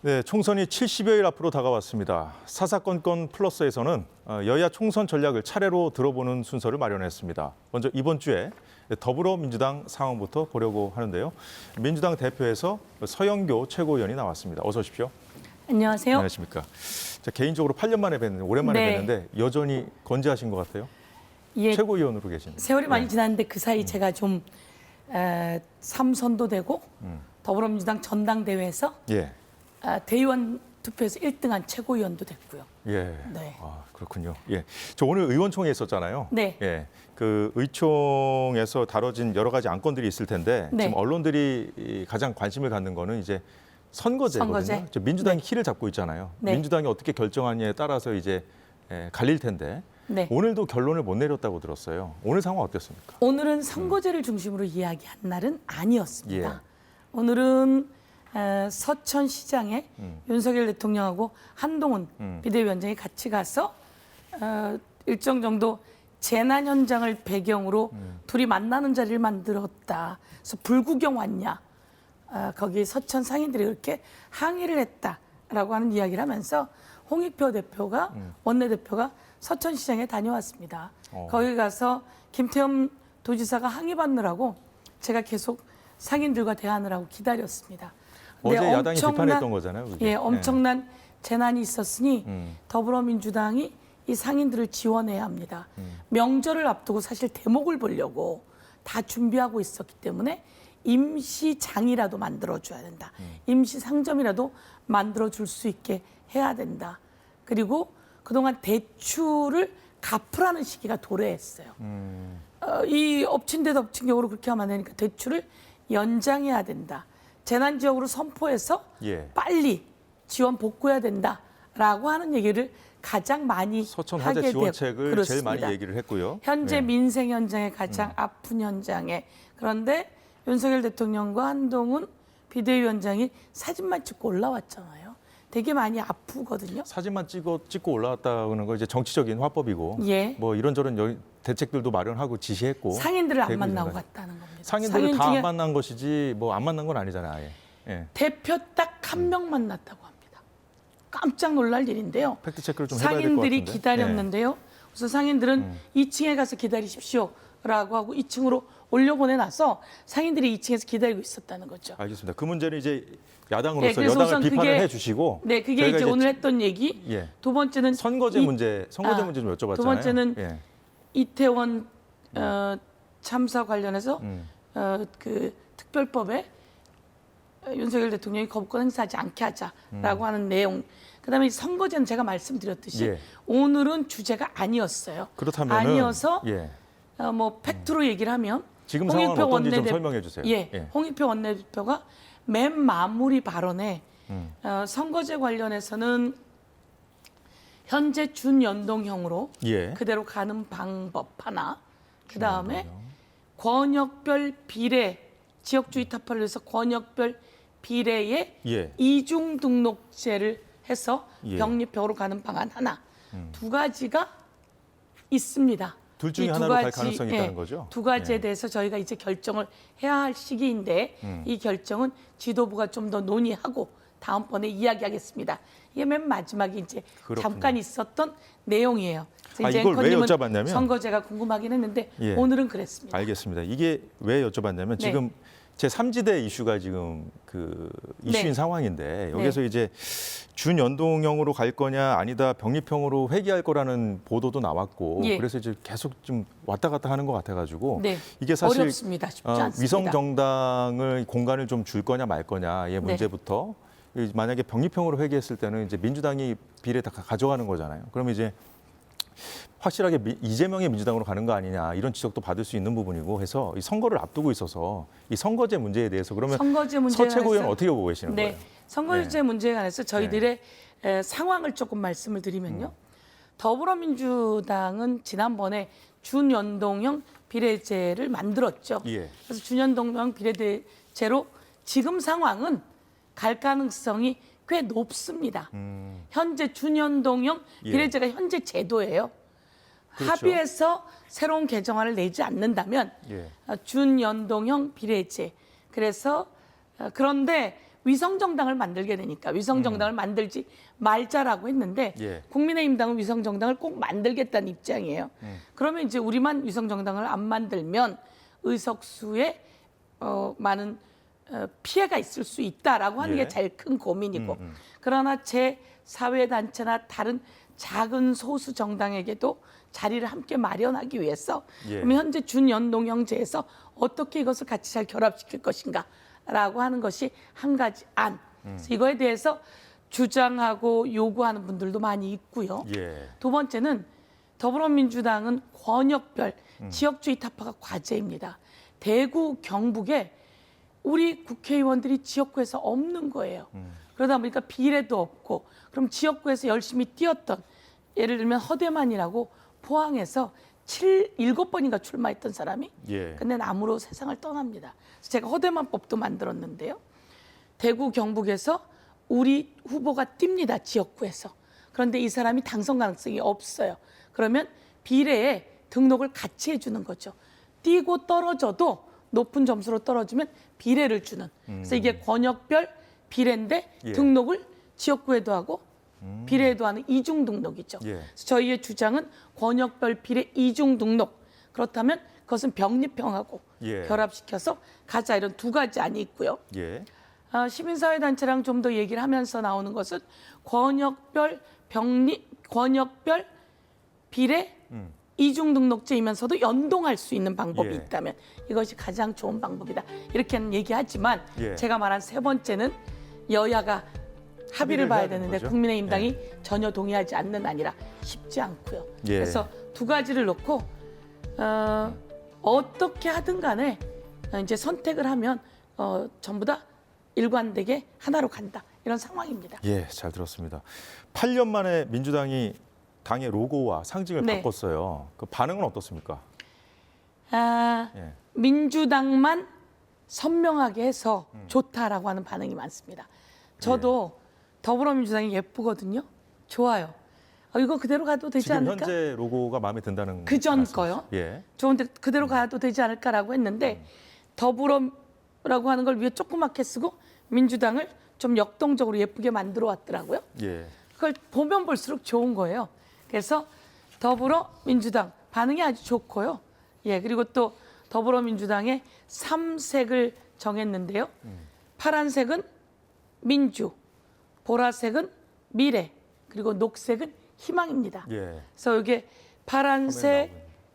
네, 총선이 70여일 앞으로 다가왔습니다. 사사건건 플러스에서는 여야 총선 전략을 차례로 들어보는 순서를 마련했습니다. 먼저 이번 주에 더불어민주당 상황부터 보려고 하는데요. 민주당 대표에서 서영교 최고위원이 나왔습니다. 어서 오십시오. 안녕하세요. 안녕하십니까. 자, 개인적으로 8년 만에 뵀는데 오랜만에 뵀는데 여전히 건재하신 것 같아요. 예, 최고위원으로 계신. 세월이 많이 지났는데 그 사이 제가 좀 삼선도 되고 더불어민주당 전당대회에서 예. 대의원 투표에서 1등한 최고위원도 됐고요. 예. 네. 아, 그렇군요. 예. 저 오늘 의원총회 있었잖아요. 네. 예. 그 의총에서 다뤄진 여러 가지 안건들이 있을 텐데 네. 지금 언론들이 가장 관심을 갖는 거는 이제 선거제거든요. 선거제. 민주당이 키를 잡고 있잖아요. 네. 민주당이 어떻게 결정하냐에 따라서 이제 갈릴 텐데 네. 오늘도 결론을 못 내렸다고 들었어요. 오늘 상황 어땠습니까? 오늘은 선거제를 중심으로 이야기한 날은 아니었습니다. 예. 오늘은 서천시장에 윤석열 대통령하고 한동훈 비대위원장이 같이 가서 일정 정도 재난 현장을 배경으로 둘이 만나는 자리를 만들었다. 그래서 불구경 왔냐. 거기 서천 상인들이 그렇게 항의를 했다라고 하는 이야기를 하면서 홍익표 대표가 원내대표가 서천시장에 다녀왔습니다. 거기 가서 김태흠 도지사가 항의 받느라고 제가 계속 상인들과 대화하느라고 기다렸습니다. 어제 야당이 비판했던 거잖아요. 그게. 예, 엄청난 재난이 있었으니 더불어민주당이 이 상인들을 지원해야 합니다. 명절을 앞두고 사실 대목을 보려고 다 준비하고 있었기 때문에 임시장이라도 만들어줘야 된다. 임시상점이라도 만들어줄 수 있게 해야 된다. 그리고 그동안 대출을 갚으라는 시기가 도래했어요. 이 엎친 데 덮친 격으로 그렇게 하면 안 되니까 대출을 연장해야 된다. 재난지역으로 선포해서 예. 빨리 지원 복구해야 된다라고 하는 얘기를 가장 많이 서천 하게 화재 되고 지원책을 제일 많이 얘기를 했고요. 현재 네. 민생 현장에 가장 아픈 현장에 그런데 윤석열 대통령과 한동훈 비대위원장이 사진만 찍고 올라왔잖아요. 되게 많이 아프거든요. 사진만 찍고 올라왔다는 거 이제 정치적인 화법이고 예. 뭐 이런저런 대책들도 마련하고 지시했고 상인들을 안 대구 만나고 지금까지. 갔다는 겁니다. 상인들을 상인 다 중에 안 만난 것이지 뭐 안 만난 건 아니잖아요. 아예. 예. 대표 딱 한 명 만났다고 합니다. 깜짝 놀랄 일인데요. 팩트 체크를 좀 해봐야 될 것 같은데. 상인들이 기다렸는데요. 그래서 상인들은 2층에 가서 기다리십시오라고 하고 2층으로 올려보내놔서 상인들이 2층에서 기다리고 있었다는 거죠. 알겠습니다. 그 문제는 이제 야당으로서 네, 그래서 여당을 우선 비판을 그게- 해주시고 네, 그게 저희가 이제 오늘 했던 얘기. 예. 두 번째는 선거제 이- 문제 좀 여쭤봤잖아요. 두 번째는 예. 이태원 참사 관련해서 그 특별법에 윤석열 대통령이 거부권 행사하지 않게 하자라고 하는 내용. 그다음에 이 선거제는 제가 말씀드렸듯이 예. 오늘은 주제가 아니었어요. 그렇다면 아니어서 예. 뭐 팩트로 얘기를 하면 지금 상황은 홍익표 어떤지 좀 원내대- 설명해 주세요. 예, 예. 홍익표 원내대표가 맨 마무리 발언에 선거제 관련해서는 현재 준연동형으로 예. 그대로 가는 방법 하나, 그 다음에 권역별 비례, 지역주의 타파를 해서 권역별 비례에 예. 이중 등록제를 해서 예. 병립형으로 가는 방안 하나, 두 가지가 있습니다. 둘 중에 이두 하나로 갈 가지, 가능성이 있다는 거죠? 두 가지에 예. 대해서 저희가 이제 결정을 해야 할 시기인데 이 결정은 지도부가 좀 더 논의하고 다음번에 이야기하겠습니다. 이게 맨 마지막에 이제 그렇군요. 잠깐 있었던 내용이에요. 그래서 이제 이걸 왜 앵커님은 여쭤봤냐면 선거제가 궁금하긴 했는데 예. 오늘은 그랬습니다. 알겠습니다. 이게 왜 여쭤봤냐면 네. 지금 제3지대 이슈가 지금 그 이슈인 네. 상황인데 여기서 이제 준연동형으로 갈 거냐 아니다 병립형으로 회귀할 거라는 보도도 나왔고 예. 그래서 이제 계속 좀 왔다 갔다 하는 것 같아가지고 네. 이게 사실 어렵습니다. 쉽지 않습니다. 위성 정당을 공간을 좀 줄 거냐 말 거냐의 문제부터 만약에 병립형으로 회귀했을 때는 이제 민주당이 비례 다 가져가는 거잖아요. 그러면 이제 확실하게 이재명의 민주당으로 가는 거 아니냐 이런 지적도 받을 수 있는 부분이고 해서 이 선거를 앞두고 있어서 이 선거제 문제에 대해서 그러면 선거제 문제에 서 최고위원 관해서- 어떻게 보고 계시는 네. 거예요? 선거제 문제에 관해서 저희들의 상황을 조금 말씀을 드리면요. 더불어민주당은 지난번에 준연동형 비례제를 만들었죠. 예. 그래서 준연동형 비례제로 지금 상황은 갈 가능성이 꽤 높습니다. 현재 준연동형 예. 비례제가 현재 제도예요. 그렇죠. 합의해서 새로운 개정안을 내지 않는다면 예. 준연동형 비례제. 그래서 그런데 위성정당을 만들게 되니까 위성정당을 만들지 말자라고 했는데 예. 국민의힘당은 위성정당을 꼭 만들겠다는 입장이에요. 그러면 이제 우리만 위성정당을 안 만들면 의석수에 많은 피해가 있을 수 있다라고 하는 예. 게 제일 큰 고민이고 그러나 제 사회단체나 다른 작은 소수 정당에게도 자리를 함께 마련하기 위해서 예. 그럼 현재 준연동형제에서 어떻게 이것을 같이 잘 결합시킬 것인가라고 하는 것이 한 가지 안. 그래서 이거에 대해서 주장하고 요구하는 분들도 많이 있고요. 예. 두 번째는 더불어민주당은 권역별 지역주의 타파가 과제입니다. 대구, 경북에 우리 국회의원들이 지역구에서 없는 거예요. 그러다 보니까 비례도 없고 그럼 지역구에서 열심히 뛰었던 예를 들면 허대만이라고 포항에서 7번인가 출마했던 사람이 예. 근데 남으로 세상을 떠납니다. 그래서 제가 허대만법도 만들었는데요. 대구, 경북에서 우리 후보가 뜁니다. 지역구에서. 그런데 이 사람이 당선 가능성이 없어요. 그러면 비례에 등록을 같이 해주는 거죠. 뛰고 떨어져도 높은 점수로 떨어지면 비례를 주는. 그래서 이게 권역별 비례인데 예. 등록을 지역구에도 하고 비례에도 하는 이중 등록이죠. 예. 그래서 저희의 주장은 권역별 비례 이중 등록. 그렇다면 그것은 병립형하고 예. 결합시켜서 가자 이런 두 가지 안이 있고요. 예. 시민사회단체랑 좀 더 얘기를 하면서 나오는 것은 권역별 비례 이중 등록제이면서도 연동할 수 있는 방법이 예. 있다면 이것이 가장 좋은 방법이다. 이렇게는 얘기하지만 예. 제가 말한 세 번째는 여야가 합의를 봐야 해야 되는 되는데 거죠? 국민의힘당이 전혀 동의하지 않는 안이라 쉽지 않고요. 예. 그래서 두 가지를 놓고 어떻게 하든 간에 이제 선택을 하면 전부 다 일관되게 하나로 간다. 이런 상황입니다. 예, 잘 들었습니다. 8년 만에 민주당이 당의 로고와 상징을 네. 바꿨어요. 그 반응은 어떻습니까? 예. 민주당만 선명하게 해서 좋다라고 하는 반응이 많습니다. 저도 더불어민주당이 예쁘거든요. 좋아요. 이거 그대로 가도 되지 지금 않을까? 현재 로고가 마음에 든다는 그전 말씀이시죠? 거요? 예. 좋은데 그대로 가도 되지 않을까라고 했는데 더불어라고 하는 걸 위에 조그맣게 쓰고 민주당을 좀 역동적으로 예쁘게 만들어 왔더라고요. 예. 그걸 보면 볼수록 좋은 거예요. 그래서 더불어민주당 반응이 아주 좋고요. 예, 그리고 또 더불어민주당의 3색을 정했는데요. 파란색은 민주, 보라색은 미래, 그리고 녹색은 희망입니다. 예. 그래서 이게 파란색,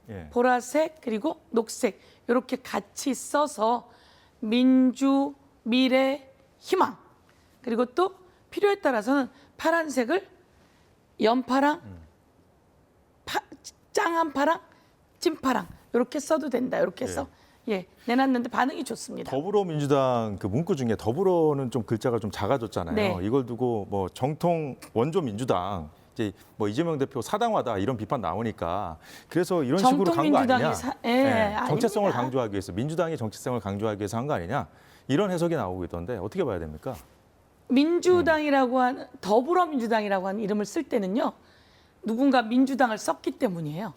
예. 보라색, 그리고 녹색 이렇게 같이 써서 민주, 미래, 희망. 그리고 또 필요에 따라서는 파란색을 연파랑, 짱한 파랑, 찐파랑 이렇게 써도 된다. 이렇게 해서 내놨는데 반응이 좋습니다. 더불어민주당 그 문구 중에 더불어는 좀 글자가 좀 작아졌잖아요. 네. 이걸 두고 뭐 정통 원조 민주당 이제 뭐 이재명 대표 사당화다 이런 비판 나오니까 그래서 이런 식으로 간 거 아니냐? 정체성을 아닙니다. 강조하기 위해서 민주당의 정체성을 강조하기 위해서 한 거 아니냐? 이런 해석이 나오고 있던데 어떻게 봐야 됩니까? 민주당이라고 하는 더불어민주당이라고 하는 이름을 쓸 때는요. 누군가 민주당을 썼기 때문이에요.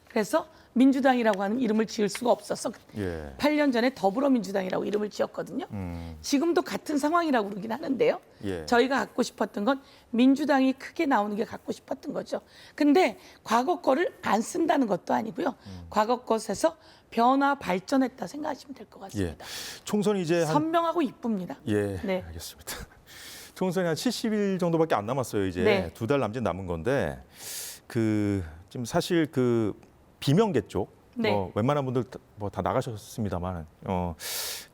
그래서 민주당이라고 하는 이름을 지을 수가 없어서 예. 8년 전에 더불어민주당이라고 이름을 지었거든요. 지금도 같은 상황이라고 그러긴 하는데요. 예. 저희가 갖고 싶었던 건 민주당이 크게 나오는 게 갖고 싶었던 거죠. 근데 과거 거를 안 쓴다는 것도 아니고요. 과거 것에서 변화 발전했다 생각하시면 될 것 예. 같습니다. 총선이 이제 한 선명하고 이쁩니다. 예, 네. 알겠습니다. 총선이 한 70일 정도밖에 안 남았어요. 이제 네. 2달 남짓 남은 건데 그 지금 사실 그 비명계 쪽 네. 뭐 웬만한 분들 뭐 다 나가셨습니다만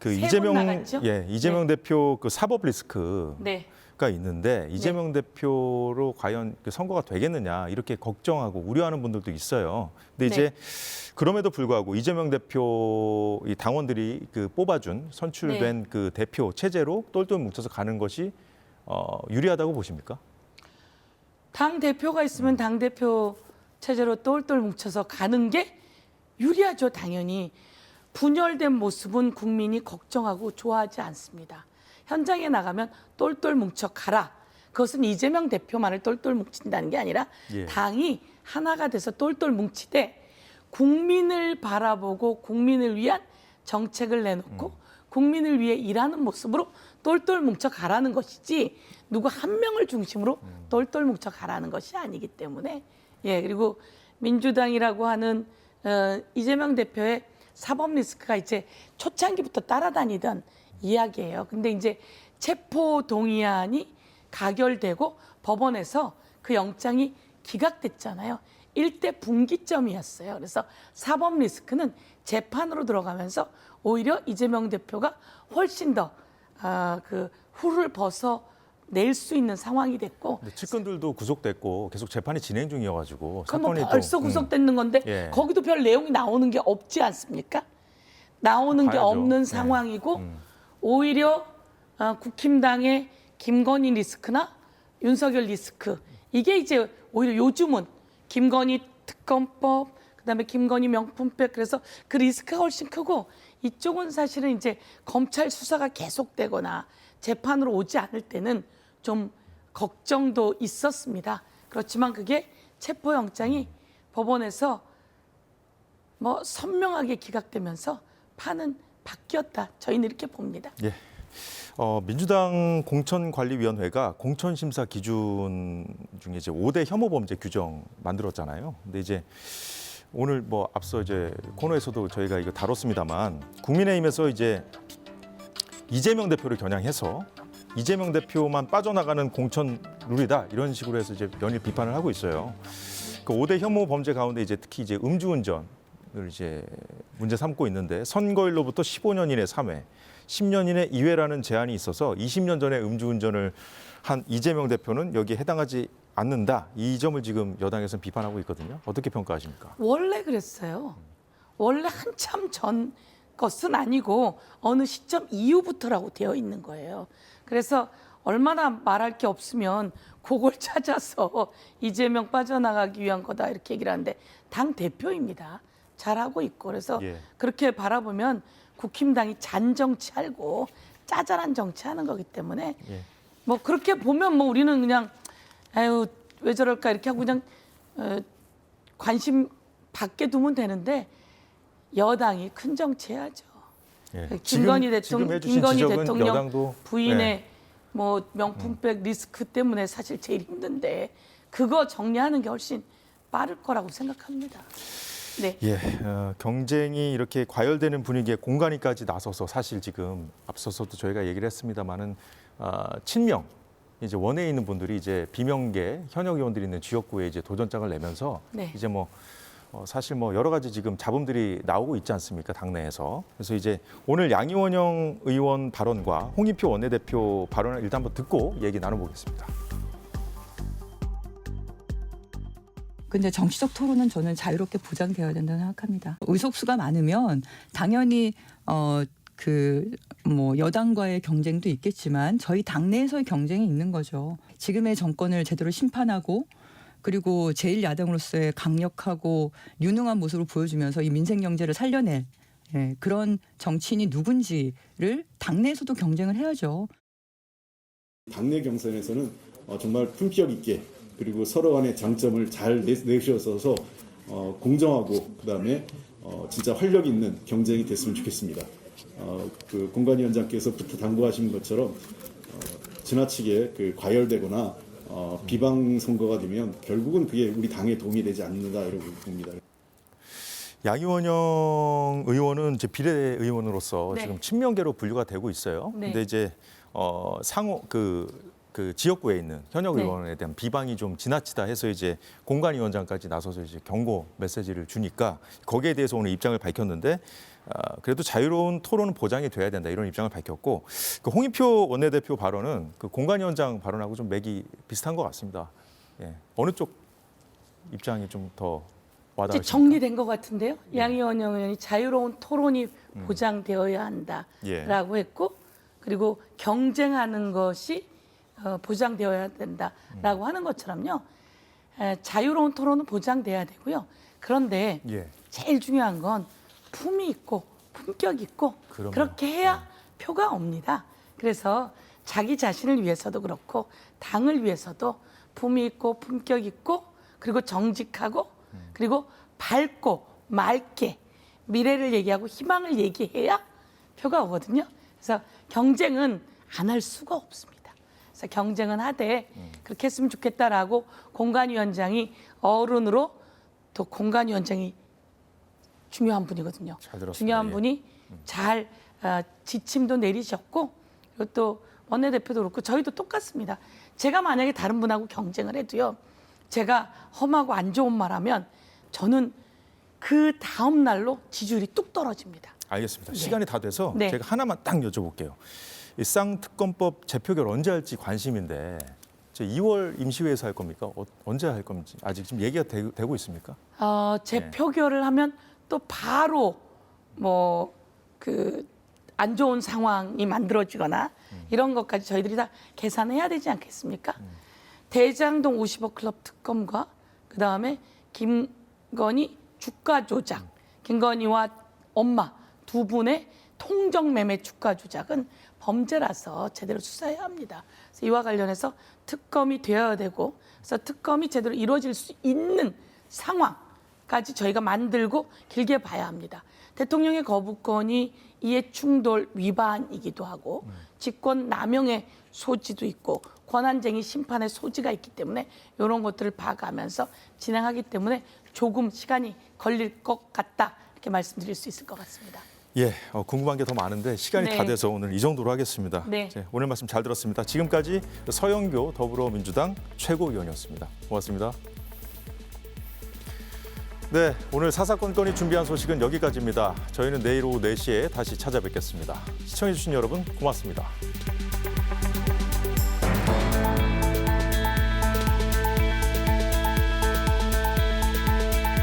그 세분 이재명 나갔죠? 이재명 대표 그 사법 리스크가 네. 있는데 이재명 대표로 과연 그 선거가 되겠느냐 이렇게 걱정하고 우려하는 분들도 있어요. 근데 네. 이제 그럼에도 불구하고 이재명 대표 이 당원들이 그 뽑아준 선출된 네. 그 대표 체제로 똘똘 뭉쳐서 가는 것이 유리하다고 보십니까? 당 대표가 있으면 당 대표 체제로 똘똘 뭉쳐서 가는 게 유리하죠, 당연히. 분열된 모습은 국민이 걱정하고 좋아하지 않습니다. 현장에 나가면 똘똘 뭉쳐 가라. 그것은 이재명 대표만을 똘똘 뭉친다는 게 아니라 예. 당이 하나가 돼서 똘똘 뭉치되 국민을 바라보고 국민을 위한 정책을 내놓고 국민을 위해 일하는 모습으로 똘똘 뭉쳐 가라는 것이지 누구 한 명을 중심으로 똘똘 뭉쳐 가라는 것이 아니기 때문에 그리고 민주당이라고 하는 이재명 대표의 사법 리스크가 이제 초창기부터 따라다니던 이야기예요. 근데 이제 체포 동의안이 가결되고 법원에서 그 영장이 기각됐잖아요. 일대 분기점이었어요. 그래서 사법 리스크는 재판으로 들어가면서 오히려 이재명 대표가 훨씬 더 그 후를 벗어낼 수 있는 상황이 됐고. 측근들도 구속됐고 계속 재판이 진행 중이어가지고 그럼 뭐 사건이 벌써 구속됐는 건데 거기도 별 내용이 나오는 게 없지 않습니까? 나오는 게 봐야죠. 없는 상황이고 오히려 국힘당의 김건희 리스크나 윤석열 리스크 이게 이제 오히려 요즘은 김건희 특검법 그다음에 김건희 명품백 그래서 그 리스크가 훨씬 크고 이쪽은 사실은 이제 검찰 수사가 계속되거나 재판으로 오지 않을 때는 좀 걱정도 있었습니다. 그렇지만 그게 체포영장이 법원에서 뭐 선명하게 기각되면서 판은 바뀌었다. 저희는 이렇게 봅니다. 예. 민주당 공천관리위원회가 공천심사 기준 중에 이제 5대 혐오 범죄 규정 만들었잖아요. 근데 이제 오늘 뭐 앞서 이제 코너에서도 저희가 이거 다뤘습니다만 국민의힘에서 이제 이재명 대표를 겨냥해서 이재명 대표만 빠져나가는 공천 룰이다 이런 식으로 해서 이제 연일 비판을 하고 있어요. 그 5대 혐오 범죄 가운데 이제 특히 이제 음주운전을 이제 문제 삼고 있는데 선거일로부터 15년 이내 3회, 10년 이내 2회라는 제한이 있어서 20년 전에 음주운전을 한 이재명 대표는 여기에 해당하지 않는다. 이 점을 지금 여당에서는 비판하고 있거든요. 어떻게 평가하십니까? 원래 그랬어요. 원래 한참 전 것은 아니고 어느 시점 이후부터라고 되어 있는 거예요. 그래서 얼마나 말할 게 없으면 그걸 찾아서 이재명 빠져나가기 위한 거다 이렇게 얘기를 하는데 당 대표입니다. 잘하고 있고 그래서 그렇게 바라보면 국힘당이 잔정치하고 짜잘한 정치하는 거기 때문에 뭐 그렇게 보면 뭐 우리는 그냥 아유 왜 저럴까 이렇게 하고 그냥 관심 받게 두면 되는데 여당이 큰 정치해야죠. 김건희 대통령 여당도, 부인의 뭐 명품백 리스크 때문에 사실 제일 힘든데 그거 정리하는 게 훨씬 빠를 거라고 생각합니다. 네. 경쟁이 이렇게 과열되는 분위기에 공관위까지 나서서 사실 지금 앞서서도 저희가 얘기를 했습니다만은 친명 이제 원외에 있는 분들이 이제 비명계 현역 의원들이 있는 지역구에 이제 도전장을 내면서 이제 뭐 사실 뭐 여러 가지 지금 잡음들이 나오고 있지 않습니까 당내에서. 그래서 이제 오늘 양이원영 의원 발언과 홍익표 원내대표 발언을 일단 한번 듣고 얘기 나눠보겠습니다. 근데 정치적 토론은 저는 자유롭게 보장되어야 된다고 생각합니다. 의석수가 많으면 당연히 뭐 여당과의 경쟁도 있겠지만 저희 당내에서의 경쟁이 있는 거죠. 지금의 정권을 제대로 심판하고 그리고 제1야당으로서의 강력하고 유능한 모습을 보여주면서 이 민생 경제를 살려낼 그런 정치인이 누군지를 당내에서도 경쟁을 해야죠. 당내 경선에서는 정말 품격 있게 그리고 서로 간의 장점을 잘 내세워서 공정하고 그다음에 진짜 활력 있는 경쟁이 됐으면 좋겠습니다. 그 공관위원장께서부터 당부하신 것처럼 지나치게 그 과열되거나 비방 선거가 되면 결국은 그게 우리 당에 도움이 되지 않는다 이러고 봅니다. 양이원영 의원은 이제 비례의원으로서 지금 친명계로 분류가 되고 있어요. 근데 이제 상호 그 지역구에 있는 현역 의원에 대한 비방이 좀 지나치다 해서 이제 공관위원장까지 나서서 이제 경고 메시지를 주니까 거기에 대해서 오늘 입장을 밝혔는데 그래도 자유로운 토론은 보장이 돼야 된다 이런 입장을 밝혔고 그 홍익표 원내대표 발언은 그 공관위원장 발언하고 좀 맥이 비슷한 것 같습니다. 어느 쪽 입장이 좀 더 와닿으십니까? 정리된 것 같은데요. 양이원영 의원이 자유로운 토론이 보장되어야 한다라고 했고 그리고 경쟁하는 것이 보장되어야 된다라고 하는 것처럼요. 자유로운 토론은 보장돼야 되고요. 그런데 제일 중요한 건 품이 있고 품격 있고 그렇게 해야 표가 옵니다. 그래서 자기 자신을 위해서도 그렇고 당을 위해서도 품이 있고 품격 있고 그리고 정직하고 그리고 밝고 맑게 미래를 얘기하고 희망을 얘기해야 표가 오거든요. 그래서 경쟁은 안 할 수가 없습니다. 그래서 경쟁은 하되 그렇게 했으면 좋겠다라고 공관위원장이 어른으로 또 공관위원장이 중요한 분이거든요. 잘 들었습니다. 중요한 예. 분이 잘 지침도 내리셨고 그리고 또 원내대표도 그렇고 저희도 똑같습니다. 제가 만약에 다른 분하고 경쟁을 해도요. 제가 험하고 안 좋은 말하면 저는 그 다음 날로 지지율이 뚝 떨어집니다. 알겠습니다. 시간이 다 돼서 네. 제가 하나만 딱 여쭤볼게요. 이 쌍특검법 재표결 언제 할지 관심인데 2월 임시회에서 할 겁니까? 언제 할 건지 아직 지금 얘기가 되고 있습니까? 재표결을 하면 또 바로 뭐 그 안 좋은 상황이 만들어지거나 이런 것까지 저희들이 다 계산해야 되지 않겠습니까? 대장동 50억 클럽 특검과 그다음에 김건희 주가 조작, 김건희와 엄마 두 분의 통정 매매 주가 조작은 범죄라서 제대로 수사해야 합니다. 그래서 이와 관련해서 특검이 되어야 되고, 그래서 특검이 제대로 이루어질 수 있는 상황까지 저희가 만들고 길게 봐야 합니다. 대통령의 거부권이 이해충돌 위반이기도 하고 직권 남용의 소지도 있고 권한쟁의 심판의 소지가 있기 때문에 이런 것들을 봐가면서 진행하기 때문에 조금 시간이 걸릴 것 같다 이렇게 말씀드릴 수 있을 것 같습니다. 예, 궁금한 게 더 많은데 시간이 네. 다 돼서 오늘 이 정도로 하겠습니다. 네. 오늘 말씀 잘 들었습니다. 지금까지 서영교 더불어민주당 최고위원이었습니다. 고맙습니다. 네, 오늘 사사건건이 준비한 소식은 여기까지입니다. 저희는 내일 오후 4시에 다시 찾아뵙겠습니다. 시청해주신 여러분 고맙습니다.